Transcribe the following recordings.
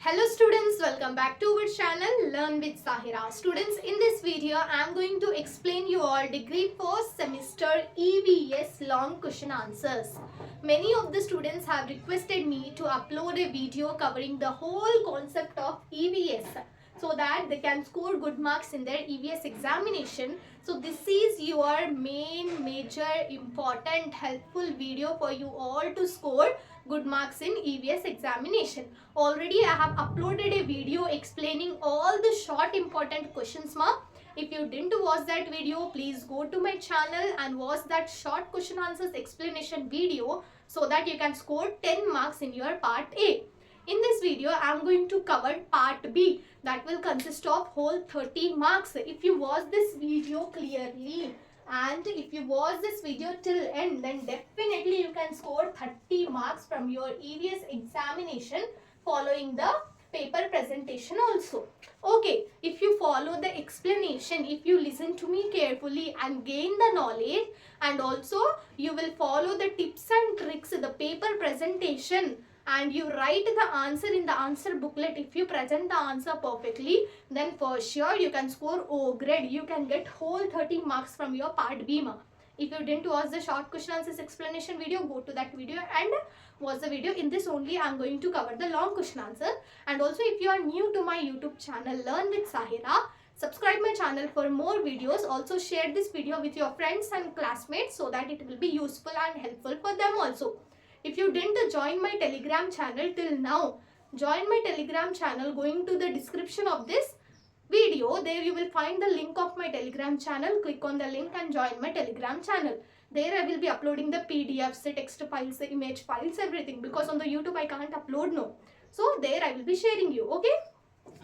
Hello students, welcome back to our channel Learn with Sahira. Students, in this video I am going to explain you all degree 1st semester EVS long question answers. Many of the students have requested me to upload a video covering the whole concept of EVS so that they can score good marks in their EVS examination. So this is your main major important helpful video for you all to score good marks in EVS examination. Already I have uploaded a video explaining all the short important questions ma. If you didn't watch that video, please go to my channel and watch that short question answers explanation video so that you can score 10 marks in your part A. In this video, I am going to cover part B that will consist of whole 30 marks. If you watch this video clearly and if you watch this video till end, then definitely you can score 30 marks from your EVS examination following the paper presentation also. Okay, if you follow the explanation, if you listen to me carefully and gain the knowledge, and also you will follow the tips and tricks, the paper presentation, and you write the answer in the answer booklet, if you present the answer perfectly, then for sure you can score O grade. You can get whole 30 marks from your part B. If you didn't watch the short question answers explanation video, go to that video and watch the video. In this only I am going to cover the long question answer. And also if you are new to my YouTube channel Learn with Sahira, subscribe my channel for more videos. Also share this video with your friends and classmates so that it will be useful and helpful for them also. If you didn't join my Telegram channel till now, join my Telegram channel going to the description of this video. There you will find the link of my Telegram channel. Click on the link and join my Telegram channel. There I will be uploading the PDFs, the text files, the image files, everything, because on the YouTube I can't upload no. So there I will be sharing you. Okay.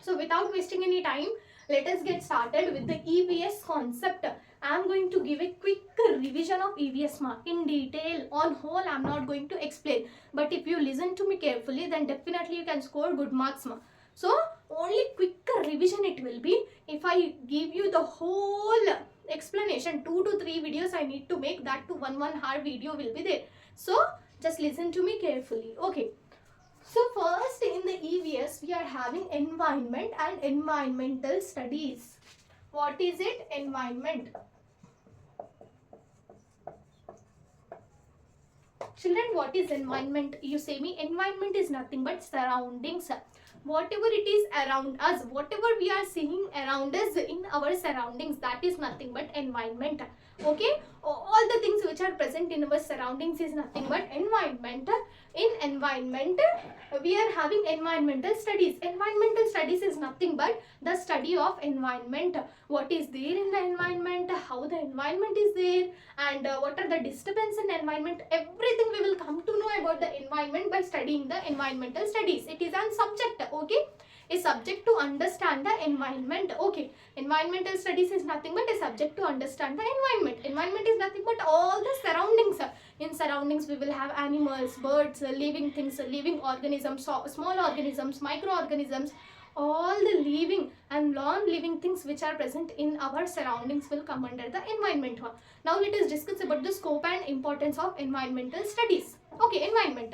So without wasting any time, let us get started with the EVS concept. I am going to give a quick revision of EVS mark in detail. On whole, I am not going to explain. But if you listen to me carefully, then definitely you can score good marks. So only quick revision it will be. If I give you the whole explanation, 2 to 3 videos I need to make, that to 1 hour video will be there. So just listen to me carefully. Okay. So first in the EVS we are having environment and environmental studies. What is it? Environment. Children, what is environment? You say me, environment is nothing but surroundings. Whatever it is around us, whatever we are seeing around us in our surroundings, that is nothing but environment. Okay, all the things which are present in our surroundings is nothing but environment. In environment we are having environmental studies. Environmental studies is nothing but the study of environment. What is there in the environment, how the environment is there, and what are the disturbance in environment. Everything we will come to know about the environment by studying the environmental studies. It is a subject. Okay, a subject to understand the environment. Okay, environmental studies is nothing but a subject to understand the environment. Environment is nothing but all the surroundings. In surroundings we will have animals, birds, living things, living organisms, small organisms, microorganisms. All the living and non-living things which are present in our surroundings will come under the environment. Now let us discuss about the scope and importance of environmental studies. Okay, environment.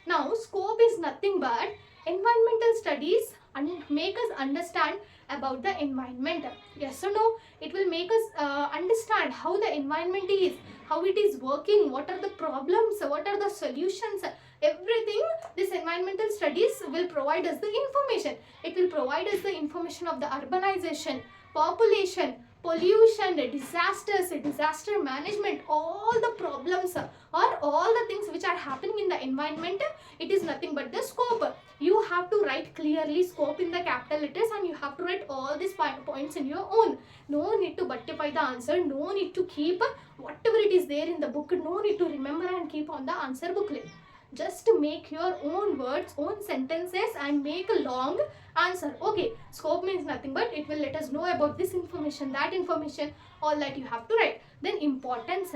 Now scope is nothing but environmental studies and make us understand about the environment. Yes or no? It will make us understand how the environment is, how it is working, what are the problems, what are the solutions. Everything this environmental studies will provide us the information. It will provide us the information of the urbanization, population, pollution, disasters, disaster management, all the problems or all the things which are happening in the environment. It is nothing but the scope. You have to write clearly scope in the capital letters and you have to write all these points in your own. No need to buttify the answer, no need to keep whatever it is there in the book, no need to remember and keep on the answer booklet. Just make your own words, own sentences and make a long answer. Okay, scope means nothing but it will let us know about this information, that information, all that you have to write. Then importance.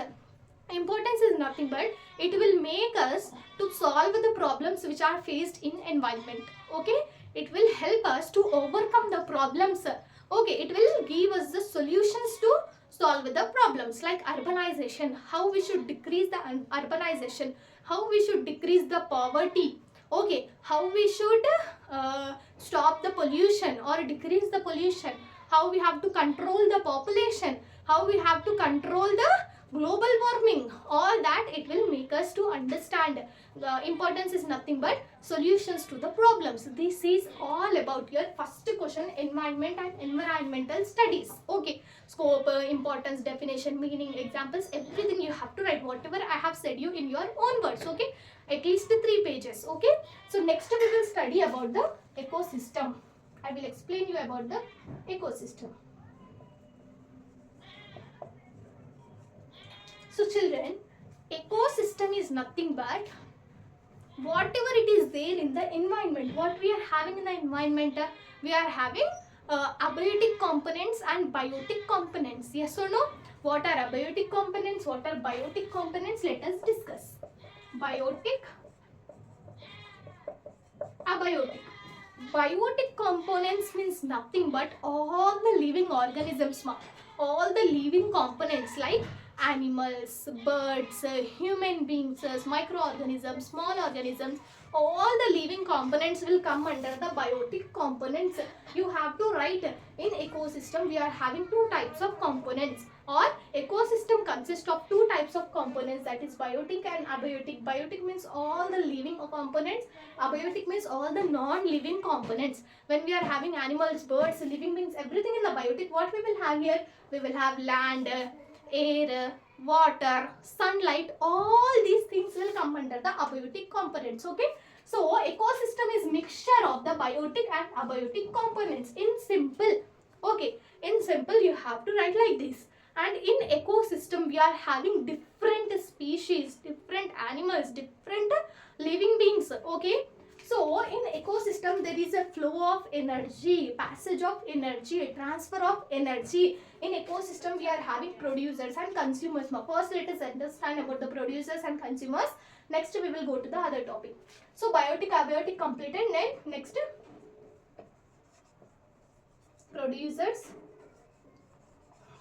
Importance is nothing but it will make us to solve the problems which are faced in environment. Okay, it will help us to overcome the problems. Okay, it will give us the solutions to solve the problems like urbanization, how we should decrease the urbanization, how we should decrease the poverty, okay, how we should stop the pollution or decrease the pollution, how we have to control the population, how we have to control the global warming, all that it will make us to understand. The importance is nothing but solutions to the problems. This is all about your first question, environment and environmental studies. Okay, scope, importance, definition, meaning, examples, everything you have to write, whatever I have said you in your own words. Okay, at least 3 pages. Okay, so next we will study about the ecosystem. I will explain you about the ecosystem. So children, ecosystem is nothing but whatever it is there in the environment. What we are having in the environment, we are having abiotic components and biotic components. Yes or no? What are abiotic components? What are biotic components? Let us discuss. Biotic, abiotic. Biotic components means nothing but all the living organisms, all the living components like animals, birds, human beings, microorganisms, small organisms, all the living components will come under the biotic components. You have to write in ecosystem we are having 2 types of components, or ecosystem consists of 2 types of components, that is biotic and abiotic. Biotic means all the living components, abiotic means all the non-living components. When we are having animals, birds, living beings, everything in the biotic, what we will have here? We will have land, air, water, sunlight, all these things will come under the abiotic components. Okay, so ecosystem is mixture of the biotic and abiotic components in simple. Okay, in simple you have to write like this. And in ecosystem we are having different species, different animals, different living beings. Okay, so in ecosystem there is a flow of energy, passage of energy, transfer of energy. In ecosystem we are having producers and consumers. First let us understand about the producers and consumers. Next we will go to the other topic. So biotic, abiotic completed. Then next producers,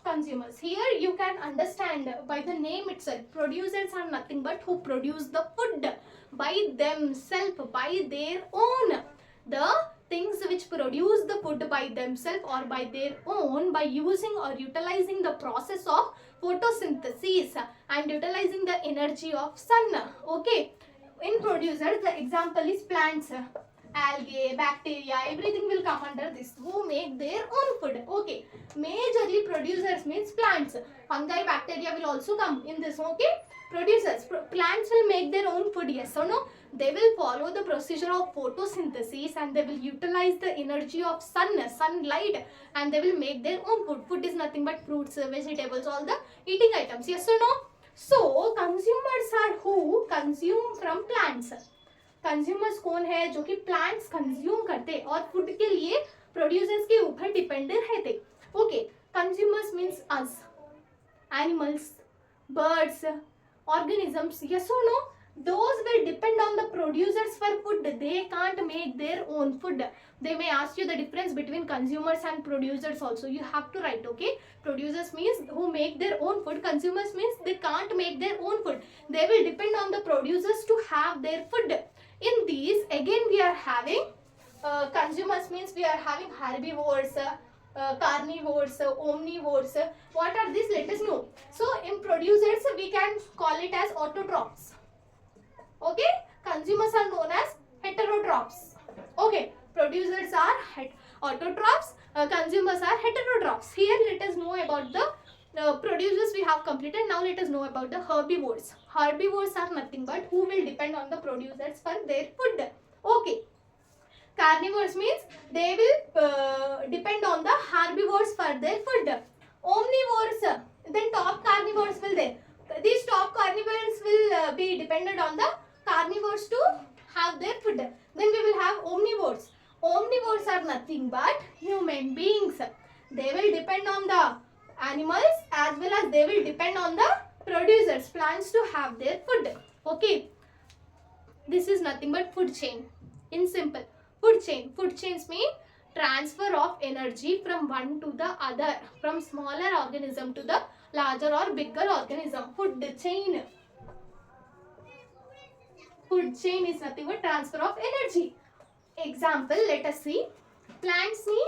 consumers. Here you can understand by the name itself, producers are nothing but who produce the food by themselves, by their own. The things which produce the food by themselves or by their own, by using or utilizing the process of photosynthesis and utilizing the energy of sun. Okay, in producers the example is plants, algae, bacteria, everything will come under this, who make their own food. Okay, majorly producers means plants. Fungi, bacteria will also come in this. Okay, producers, plants will make their own food, yes or no? They will follow the procedure of photosynthesis and they will utilize the energy of sunlight, and they will make their own food. Food is nothing but fruits, vegetables, all the eating items, yes or no? So consumers are who consume from plants. Consumers कौन है? जो कि plants consume करते और food के लिए producers के ऊपर डिपेंडेंट रहते. Okay, consumers means us, animals, birds, organisms, yes or no? Those will depend on the producers for food. They can't make their own food. They may ask you the difference between consumers and producers also. You have to write. Okay, producers means who make their own food. Consumers means they can't make their own food. They will depend on the producers to have their food. In these again we are having consumers means we are having herbivores, carnivores, omnivores. What are these? Let us know. So in producers we can call it as autotrophs. Okay, consumers are known as heterotrophs. Okay, producers are autotrophs, consumers are heterotrophs. Here let us know about the producers we have completed. Now let us know about the herbivores. Herbivores are nothing but who will depend on the producers for their food. Okay, carnivores means they will depend on the herbivores for their food. Omnivores, then top carnivores will there. These top carnivores will be dependent on the carnivores to have their food. Then we will have omnivores. Omnivores are nothing but human beings. They will depend on the animals as well as they will depend on the producers, plants, to have their food. Okay, this is nothing but food chain. In simple, food chain. Food chains mean transfer of energy from one to the other, from smaller organism to the larger or bigger organism. Food chain. Food chain is nothing but transfer of energy. Example, let us see. Plants ని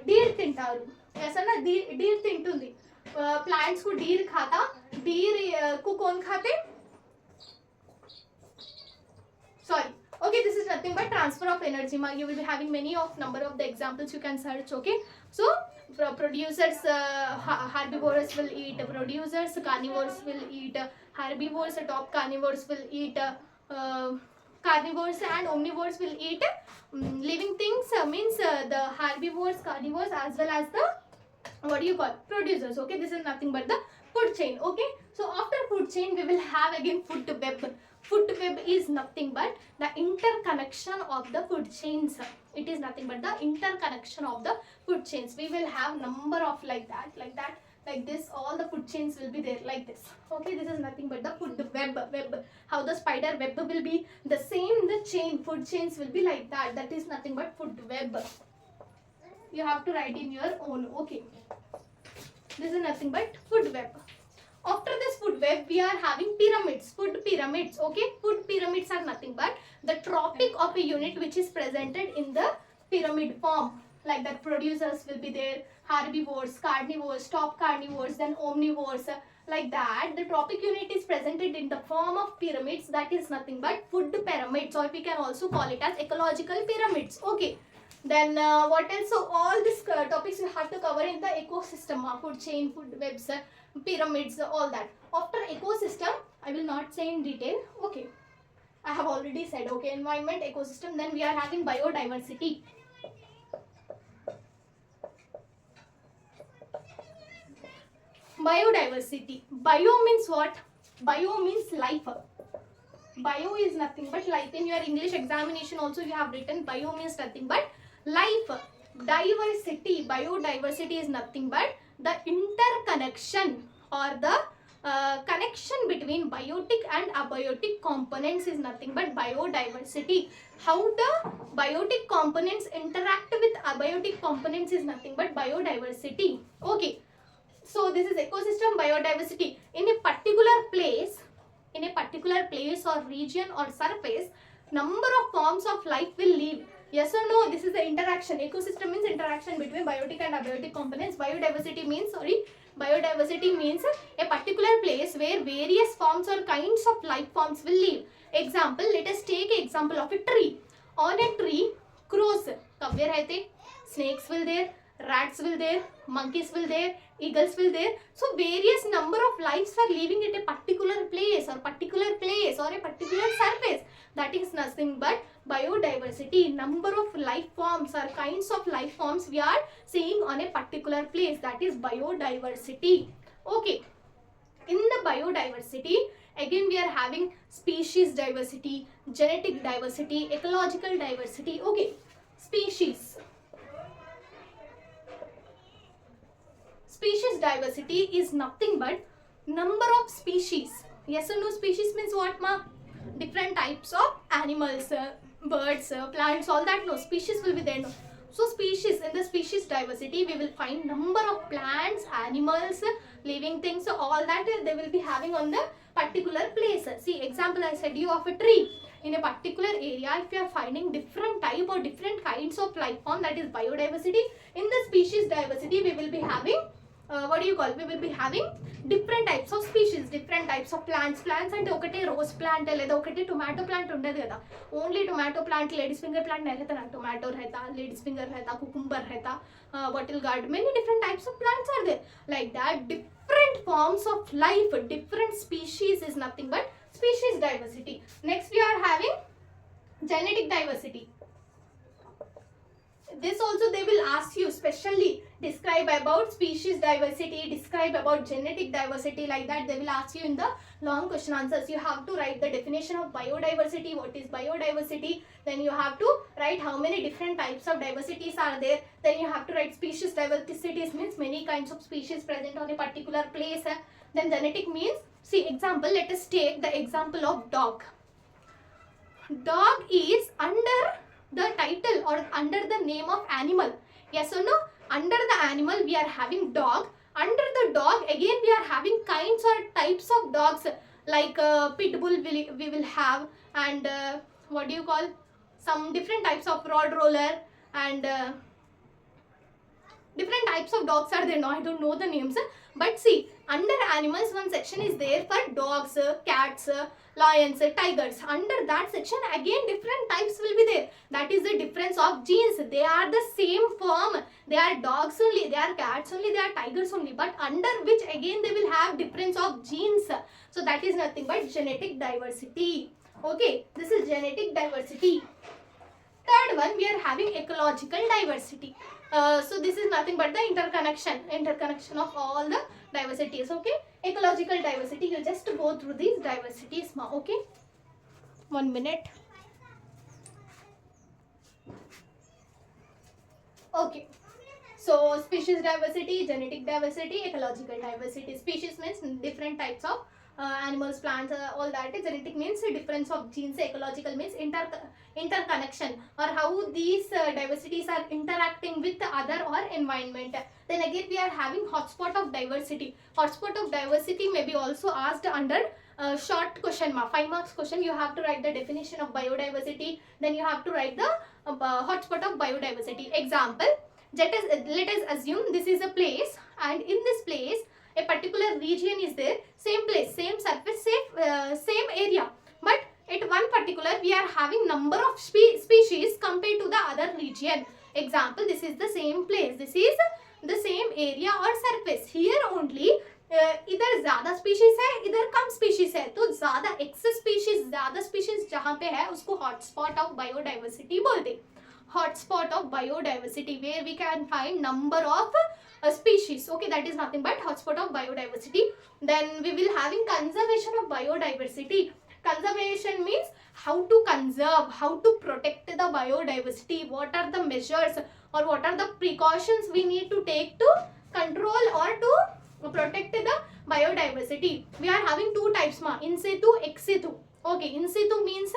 Deere తింటారు. ऐसा deer తింటుంది. Plants को deer खाता. Deer को कौन खाते? Sorry. Okay, this is nothing but transfer of energy. You will be having many of number of the examples you can search. Okay, so producers, herbivores will eat. Producers, carnivores will eat. Herbivores, top carnivores will eat. Carnivores and omnivores will eat living things. Means the herbivores, carnivores, as well as the what do you call producers. Okay, this is nothing but the food chain. Okay, so after food chain we will have again food web. Food web is nothing but the interconnection of the food chains. It is nothing but the interconnection of the food chains. We will have number of like that, like this. All the food chains will be there like this. Okay, this is nothing but the food web. How the spider web will be the same, the chain, food chains will be like that. That is nothing but food web. You have to write in your own. Okay, this is nothing but food web. After this food web we are having pyramids, food pyramids. Okay, food pyramids are nothing but the tropic of a unit which is presented in the pyramid form. Like that, producers will be there, herbivores, carnivores, top carnivores, then omnivores. Like that, the tropic unit is presented in the form of pyramids. That is nothing but food pyramids, or we can also call it as ecological pyramids. Okay, then what else? So all these topics you have to cover in the ecosystem, food chain, food webs, pyramids, all that. After ecosystem I will not say in detail. Okay, I have already said. Okay, environment, ecosystem. Then we are having biodiversity. Biodiversity. Bio means what? Bio means life. Bio is nothing but life. In your English examination also you have written bio means nothing but life. Diversity, biodiversity is nothing but the interconnection or the connection between biotic and abiotic components is nothing but biodiversity. How the biotic components interact with abiotic components is nothing but biodiversity. Okay, so this is ecosystem, biodiversity. In a particular place or region or surface, number of forms of life will live. Yes or no? This is the interaction. Ecosystem means interaction between biotic and abiotic components. Biodiversity means a particular place where various forms or kinds of life forms will live. Example, let us take example of a tree. On a tree, crows कव्य रहते, snakes will there, rats will there, monkeys will there, eagles will there. So various number of lives are living at a particular place or a particular surface. That is nothing but biodiversity. Number of life forms or kinds of life forms we are seeing on a particular place. That is biodiversity. Okay, in the biodiversity again we are having species diversity, genetic diversity, ecological diversity. Okay, species diversity is nothing but number of species. Yes or no? Species means what, ma? Different types of animals, birds, plants, all that. No, species will be there. No. So species, in the species diversity we will find number of plants, animals, living things, so all that they will be having on the particular place. See, example I said you of a tree. In a particular area, if you are finding different type or different kinds of life form, that is biodiversity. In the species diversity we will be having we will be having different types of species, different types of plants. Plants అంటే ఒకటే rose plant లేదా ఒకటే tomato plant ఉండదు కదా. Only tomato plant, ladies finger plant नहीं रहता ना. Tomato रहता, लेडीज फिंगर रहता, कुकुम्बर रहता, bottle gourd, many different types of plants are there. Like that, different forms of life, different species is nothing but species diversity. Next we are having genetic diversity. This also they will ask you specially, describe about species diversity, describe about genetic diversity. Like that they will ask you in the long question answers. You have to write the definition of biodiversity, what is biodiversity, then you have to write how many different types of diversities are there, then you have to write species diversity means many kinds of species present on a particular place. Then genetic means, see example, let us take the example of dog. Dog is under the title or under the name of animal. Yes or no? Under the animal we are having dog. Under the dog again we are having kinds or types of dogs, like pit bull we will have, and what do you call, some different types of road roller, and different types of dogs are there. No, I don't know the names, but see, under animals one section is there for dogs, cats, lions, tigers. Under that section again different types will be there. That is the difference of genes. They are the same form, they are dogs only, they are cats only, they are tigers only, but under which again they will have difference of genes. So that is nothing but genetic diversity. Okay, this is genetic diversity. Third one, we are having ecological diversity. So this is nothing but the interconnection of all the diversities. Okay, ecological diversity, you just go through these diversities. Okay, 1 minute. Okay, so species diversity, genetic diversity, ecological diversity. Species means different types of animals, plants, all that. Genetic means difference of genes. Ecological means interconnection, or how these diversities are interacting with the other or environment. Then again we are having hotspot of diversity. Hotspot of diversity may be also asked under short question, 5 marks question. You have to write the definition of biodiversity, then you have to write the hotspot of biodiversity. Example, let us assume this is a place, and in this place a particular region is there, same place, same surface, same area, but at one particular we are having number of species compared to the other region. Example, this is the same place, this is the same area or surface. Here only इधर ज़्यादा species है, इधर कम species है, तो ज़्यादा ज़्यादा species जहाँ पे है उसको हॉटस्पॉट ऑफ बायोडाइवर्सिटी बोलते हैं. Hotspot of biodiversity, where we can find number of species. Okay, that is nothing but hotspot of biodiversity. Then we will having conservation of biodiversity. Conservation means how to conserve, how to protect the biodiversity, what are the measures or what are the precautions we need to take to control or to protect the biodiversity. We are having two types, in situ, ex situ. Okay, in situ means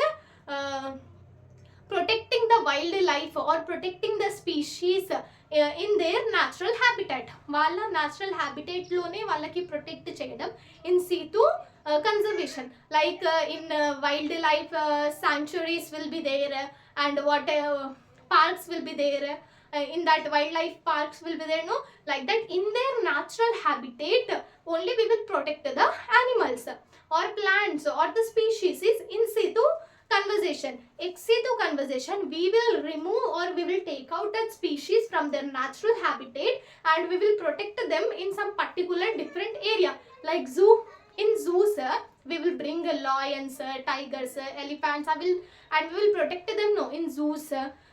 protecting the wildlife or protecting the species in their natural habitat. వాళ్ళ natural habitat లోనే వాళ్ళకి protect చేయడం in situ conservation. Like in wildlife sanctuaries will be there, and what parks will be there. In that wildlife parks will be there, no, like that. In their natural habitat only we will protect the animals or plants or the species. Is in situ conservation. Ex situ conservation, we will remove or we will take out that species from their natural habitat and we will protect them in some particular different area. Like zoo, in zoos we will bring lions, tigers, elephants, and we will protect them, no, in zoos.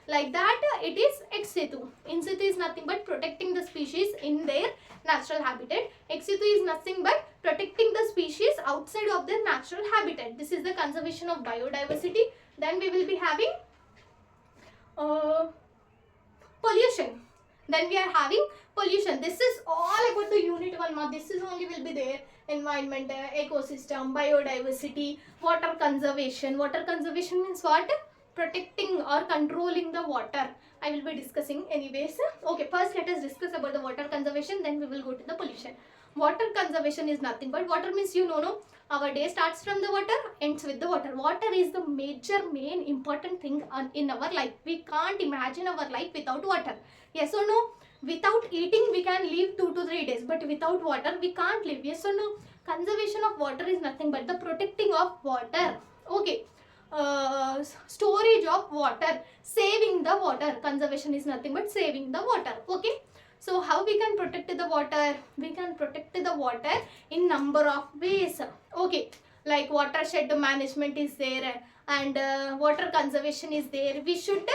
Like that it is ex situ. In situ is nothing but protecting the species in their natural habitat. Ex situ is nothing but protecting the species outside of their natural habitat. This is the conservation of biodiversity. Then we will be having pollution. Then we are having pollution. This is all about the unit 1. This is only will be there. Environment, ecosystem, biodiversity, water conservation. Water conservation means what? Protecting or controlling the water. I will be discussing anyways. Okay, first let us discuss about the water conservation, then we will go to the pollution. Water conservation is nothing but, water means you know, no, our day starts from the water, ends with the water. Water is the main important thing in our life. We can't imagine our life without water. Yes or no? Without eating we can live 2 to 3 days, but without water we can't live. Yes or no? Conservation of water is nothing but the protecting of water. Okay. Storage of water, saving the water. Conservation is nothing but saving the water. Okay, so how we can protect the water? We can protect the water in number of ways. Okay, like watershed management is there, and water conservation is there. We should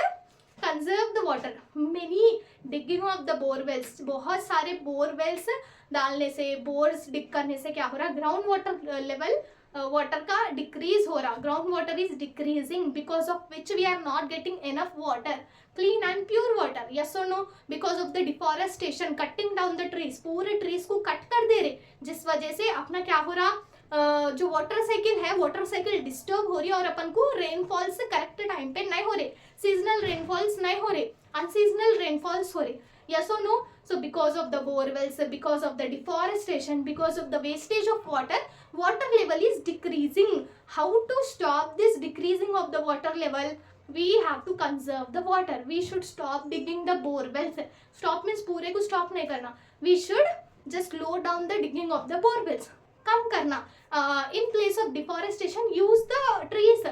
conserve the water. Many digging of the bore wells, बहुत सारे bore wells डालने से, bourse डिग करने से क्या हो रहा, ground water level water का डिक्रीज हो रहा. Ground water is decreasing, because of which we are not getting enough water, clean and pure water. Yes or no? Because of the deforestation, cutting down the trees, पूरे trees को cut कर दे रहे, जिस वजह से अपना क्या हो रहा, जो वाटर साइकिल है, वाटर साइकिल डिस्टर्ब हो रही है और अपन को रेनफॉल्स करेक्ट टाइम पे नहीं हो रहे, सीजनल रेनफॉल्स नहीं हो रहे, अनसीजनल रेनफॉल्स हो रहे. Yes or no? So because of the bore wells, because of the deforestation, because of the wastage of water, water level is decreasing. How to stop this decreasing of the water level? we have to conserve the water. We should stop digging the bore wells. Stop means पूरे को stop नहीं करना. We should just slow down the digging of the bore wells. कम करना. In place of deforestation, use the trees.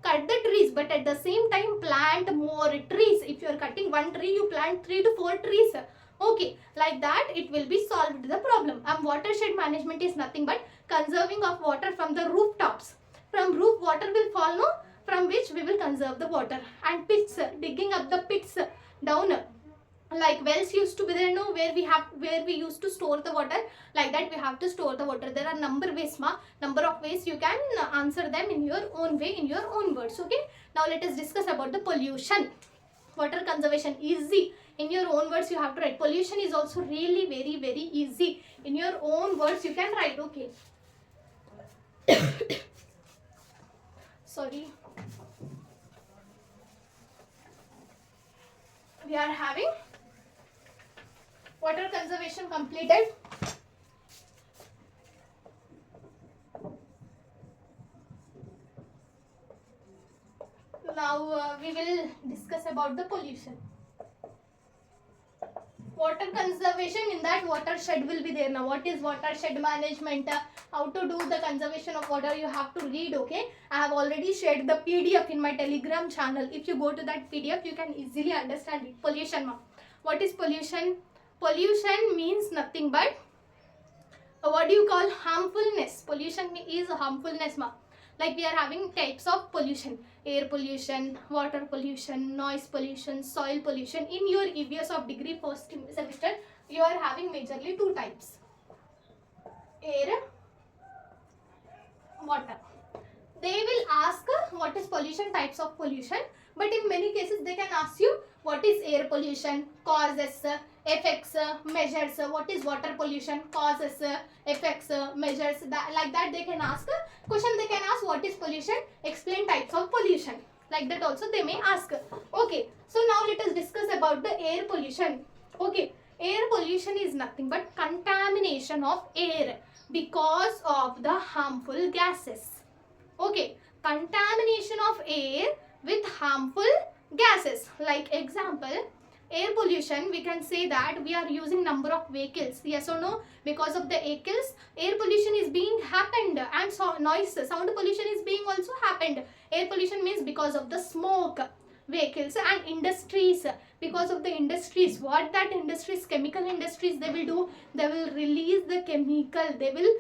Cut the trees, but at the same time plant more trees. If you are cutting one tree, you plant 3 to 4 trees. Okay, like that it will be solved the problem. Watershed management is nothing but conserving of water from the rooftops. From roof water will fall, no, from which we will conserve the water. And pits, digging up the pits down, like wells used to be there, no, where we used to store the water. Like that we have to store the water. There are number of ways you can answer them in your own way, in your own words. Okay, now let us discuss about the pollution. Water conservation easy. In your own words you have to write. Pollution is also really very very easy. In your own words you can write. Okay. Sorry. We are having water conservation completed. Now we will discuss about the pollution. Water conservation, in that watershed will be there. Now what is watershed management, how to do the conservation of water, you have to read. Okay, I have already shared the PDF in my Telegram channel. If you go to that PDF you can easily understand it. Pollution, what is pollution? Pollution means nothing but what do you call harmfulness. Pollution is harmfulness. Like we are having types of pollution: air pollution, water pollution, noise pollution, soil pollution. In your EVS of degree first semester you are having majorly 2 types: air, water. They will ask what is pollution, types of pollution, but in many cases they can ask you what is air pollution, causes, effects, measures. What is water pollution, causes, effects, measures. Like that they can ask question. They can ask what is pollution, explain types of pollution. Like that also they may ask. Okay, so now let us discuss about the air pollution. Okay, air pollution is nothing but contamination of air because of the harmful gases. Okay, contamination of air with harmful gases. Like example, air pollution, we can say that we are using number of vehicles. Yes or no? Because of the vehicles, air pollution is being happened, and noise, sound pollution is being also happened. Air pollution means because of the smoke, vehicles, and industries. Because of the industries, what that industries, chemical industries, they will do, they will release the chemical, they will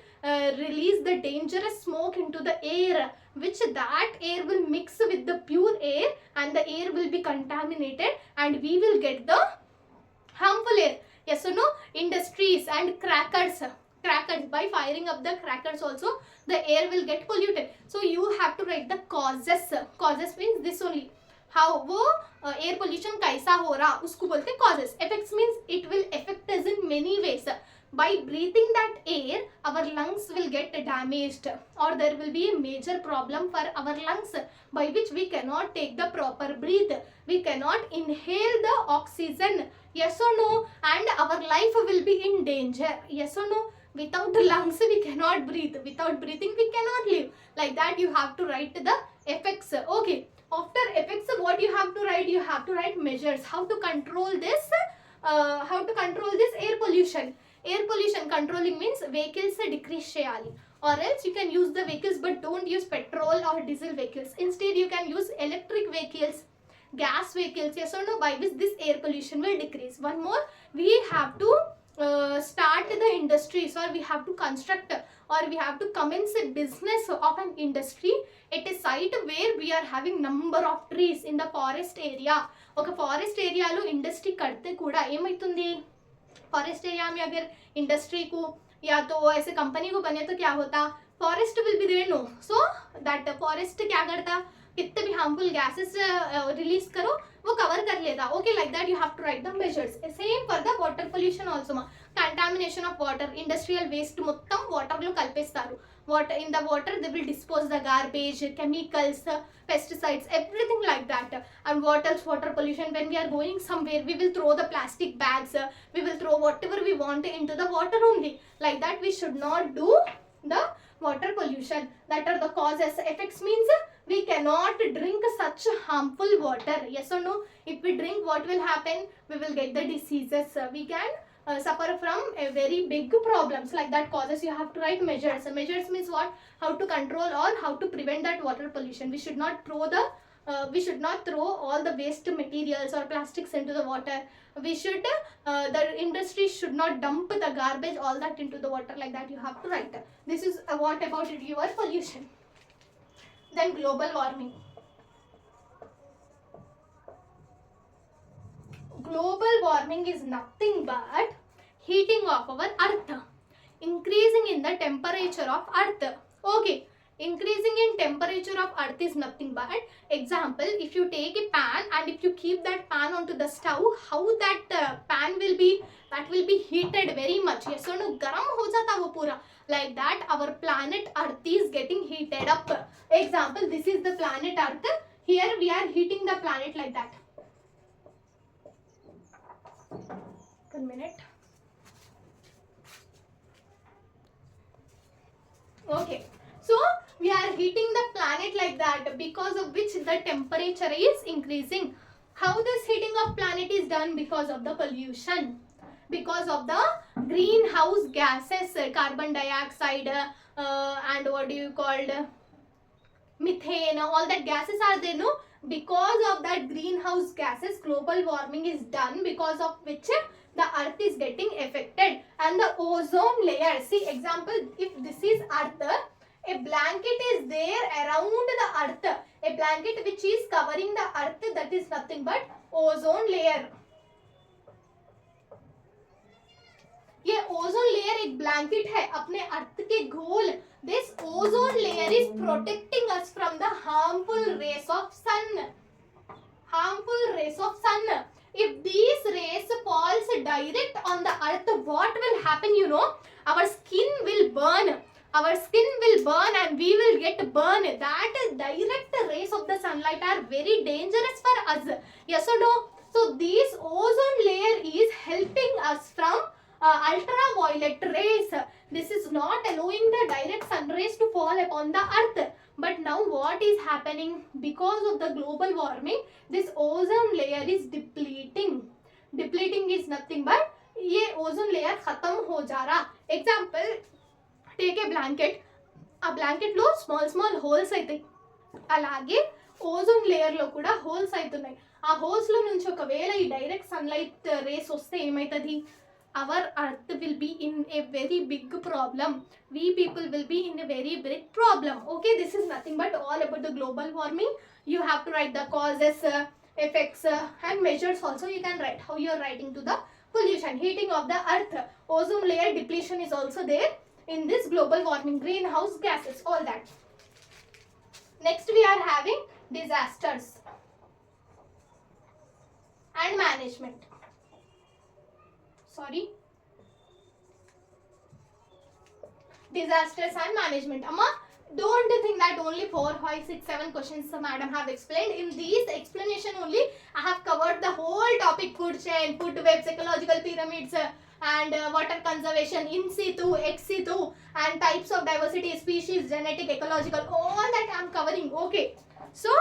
release the dangerous smoke into the air, which that air will mix with the pure air and the air will be contaminated and we will get the harmful air. Yes or no? Industries and crackers, by firing up the crackers also the air will get polluted. So you have to write the causes. Causes means this only, how वो air pollution कैसा हो रहा उसको बोलते हैं causes. Effects means it will affect us in many ways. By breathing that air, our lungs will get damaged, or there will be a major problem for our lungs, by which we cannot take the proper breath. We cannot inhale the oxygen. Yes or no? And our life will be in danger. Yes or no? Without lungs we cannot breathe. Without breathing we cannot live. Like that you have to write the effects. Okay. After effects, what you have to write? You have to write measures. How to control this? Air pollution. Air pollution controlling means vehicles decrease cheyali, or else you can use the vehicles but don't use petrol or diesel vehicles. Instead you can use electric vehicles, gas vehicles. Yes or no? By which this air pollution will decrease. One more, we have to start the industries, or we have to construct, or we have to commence a business of an industry at a site where we are having number of trees in the forest area. ఒక forest ఏరియాలో industry కడితే కూడా ఏమవుతుంది, forest area में अगर industry को या तो ऐसे कंपनी को बने तो क्या होता, forest will be there, no, so that forest क्या करता, कितने भी हार्मफुल गैसेस रिलीज करो वो कवर कर लेता. Okay, like that you have to write the measures. Same for the water pollution also. Contamination of water, industrial waste మొత్తం వాటర్లో కలిపేస్తారు. Water, in the water they will dispose the garbage, chemicals, pesticides, everything like that. And what else? Water pollution, when we are going somewhere we will throw the plastic bags, we will throw whatever we want into the water only. Like that we should not do the water pollution. That are the causes. Effects means We cannot drink such harmful water. Yes or no? If we drink, what will happen? We will get the diseases. We can suffer from a very big problems like that causes. You have to write measures. Measures means what? How to control or how to prevent that water pollution. We should not throw all the waste materials or plastics into the water. We should the industry should not dump the garbage all that into the water, like that you have to write. This is what about your pollution. Then global warming. Global warming is nothing but heating of our earth, increasing in the temperature of earth. Okay, increasing in temperature of earth is nothing but, example, if you take a pan and if you keep that pan onto the stove, how that pan will be, that will be heated very much. Yes or no? Garam ho jata wo pura. Like that our planet earth is getting heated up. Example, this is the planet earth. Here we are heating the planet like that. 1 minute. Okay, so we are heating the planet like that, because of which the temperature is increasing. How this heating of planet is done? Because of the pollution, because of the greenhouse gases, carbon dioxide and what do you called, methane, all that gases are there, no? Because of that greenhouse gases, global warming is done, because of which the earth is getting affected. And the ozone layer, see example, if this is earth, a blanket is there around the earth, a blanket which is covering the earth, that is nothing but ozone layer. ये ozone layer एक blanket है अपने अर्थ के गोल. This ozone layer is protecting us from the harmful rays of sun. Harmful rays of sun. If these rays falls direct on the earth, what will happen? You know, our skin will burn. Our skin will burn and we will get burned. That is direct rays of the sunlight are very dangerous for us. Yes or no? So this ozone layer is helping us from ultraviolet rays. This is not allowing the direct sun rays to fall upon the earth. But now what is happening? Because of the global warming, this ozone layer is depleting. Depleting is nothing but ये ozone layer खत्म हो जा रहा. Example, take a blanket. ఆ blanket లో small holes అవుతాయి. అలాగే ozone layer లో కూడా హోల్స్ అవుతున్నాయి. ఆ హోల్స్ లో నుంచి ఒకవేళ ఈ డైరెక్ట్ సన్లైట్ రేస్ వస్తే ఏమవుతుంది? Our earth will be in a very big problem. We people will be in a very big problem. Okay, this is nothing but all about the global warming. You have to write the causes, effects and measures also. You can write how you are writing to the pollution, heating of the earth, ozone layer depletion is also there in this global warming, greenhouse gases, all that. Next we are having disasters and management. Sorry, disasters and management. Amma, don't think that only 4, 5, 6, 7 questions the madam have explained. In these explanation only I have covered the whole topic: food chain, food webs, ecological pyramids and water conservation, in situ, ex situ and types of diversity, species, genetic, ecological, all that I am covering. Okay, so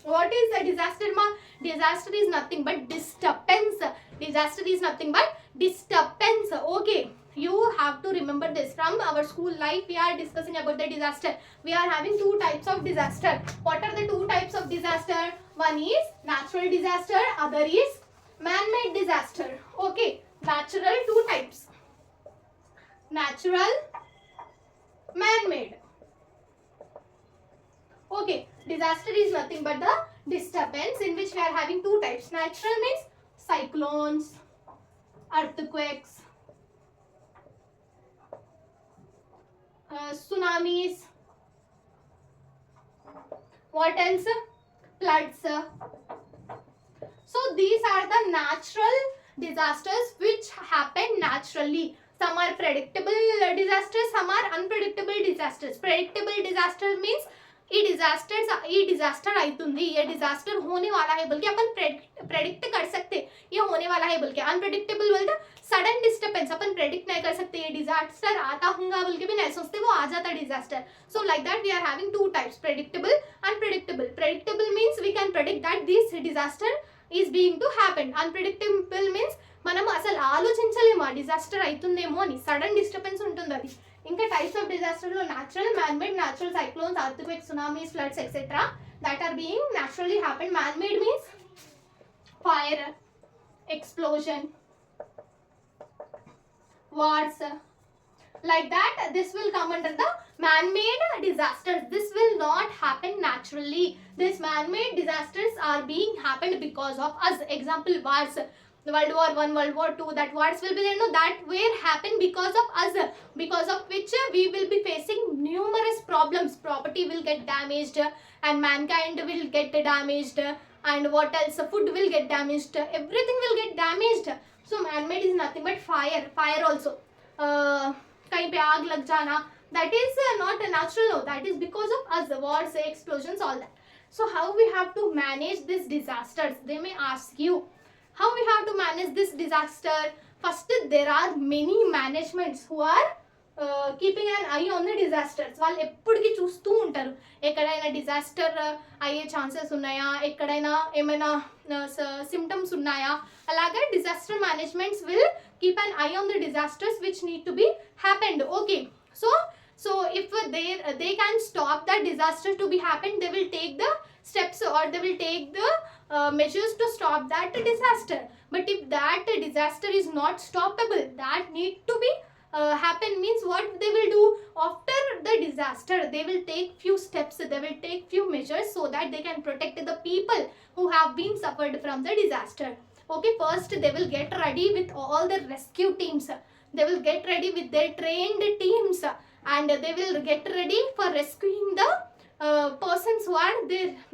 what is a disaster, ma? Disaster is nothing but disturbance. Disaster is nothing but disturbance. Okay, you have to remember this. From our school life we are discussing about the disaster. We are having 2 types of disaster. What are the 2 types of disaster? One is natural disaster, other is man-made disaster. Okay, natural 2 types: natural, man-made. Okay, disaster is nothing but the disturbance in which we are having 2 types. Natural means cyclones, earthquakes, tsunamis, what else? Floods. So these are the natural disasters which happen naturally. Some are predictable disasters, some are unpredictable disasters. Predictable disaster means ये disaster आइतुंदी, ये disaster होने वाला है बल्कि अपन predict कर सकते ये होने वाला है बल्कि. अनप्रेडिक्टेबल बोलते सडन डिस्टर्बेंस अपन प्रेडिक्ट नहीं कर सकते, ये डिजास्टर आता होगा बोल के भी नहीं सोचते, वो आ जाता disaster. So like that we are having two types, predictable, unpredictable. Predictable means we can predict that this disaster is being to happen. Unpredictable means మనం అసలు ఆలోచించలేము ఆ డిజాస్టర్ అవుతుందేమో అని, సడన్ డిస్టర్బెన్స్ ఉంటుంది అది. ఇంకా టైప్స్ ఆఫ్ డిజాస్టర్లో natural, manmade, natural cyclones, earthquake, tsunamis, floods etcetera that are being naturally happen. Man-made means fire, explosion, wars, like that. This will come under the man-made disasters. This will not happen naturally. These man-made disasters are being happened because of us. Example, wars, World War I, World War II, that wars will be there, no, that will happen because of us, because of which we will be facing numerous problems. Property will get damaged and mankind will get damaged, and what else, food will get damaged, everything will get damaged. So man-made is nothing but fire. Fire also, kahin pe aag lag jana, that is not natural, no, that is because of us, wars, explosions, all that. So how we have to manage these disasters? They may ask you how we have to manage this disaster. First, there are many managements who are keeping an I on the disasters. వాళ్ళు ఎప్పటికీ చూస్తూ ఉంటారు, ఎక్కడైనా disaster అయ్యే chances ఉన్నాయా, ఎక్కడైనా ఏమైనా symptoms ఉన్నాయా. అలాగే disaster managements will keep an I on the disasters which need to be happened. Okay, so if they can stop that disaster to be happened, they will take the steps or they will take the measures to stop that disaster. But if that disaster is not stoppable, that need to be happen means what they will do after the disaster, they will take few steps, they will take few measures so that they can protect the people who have been suffered from the disaster. Okay, first they will get ready with all the rescue teams, they will get ready with their trained teams, and they will get ready for rescuing the persons who are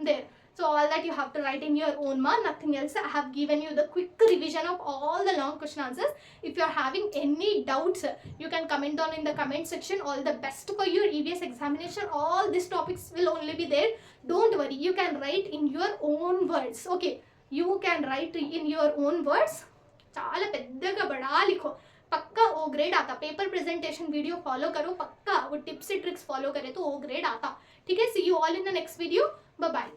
there. So all that you have to write in your own mark, nothing else. I have given you the quick revision of all the long question answers. If you are having any doubts, you can comment down in the comment section. All the best for your EVS examination. All these topics will only be there. Don't worry, you can write in your own words. Okay, you can write in your own words. చాలా పెద్దగా బడా లిఖో, पक्का O grade आता. Paper presentation video follow करो, पक्का वो tips tricks follow करे तो ओ ग्रेड आता. ठीक है, see you all in the next video. Bye bye.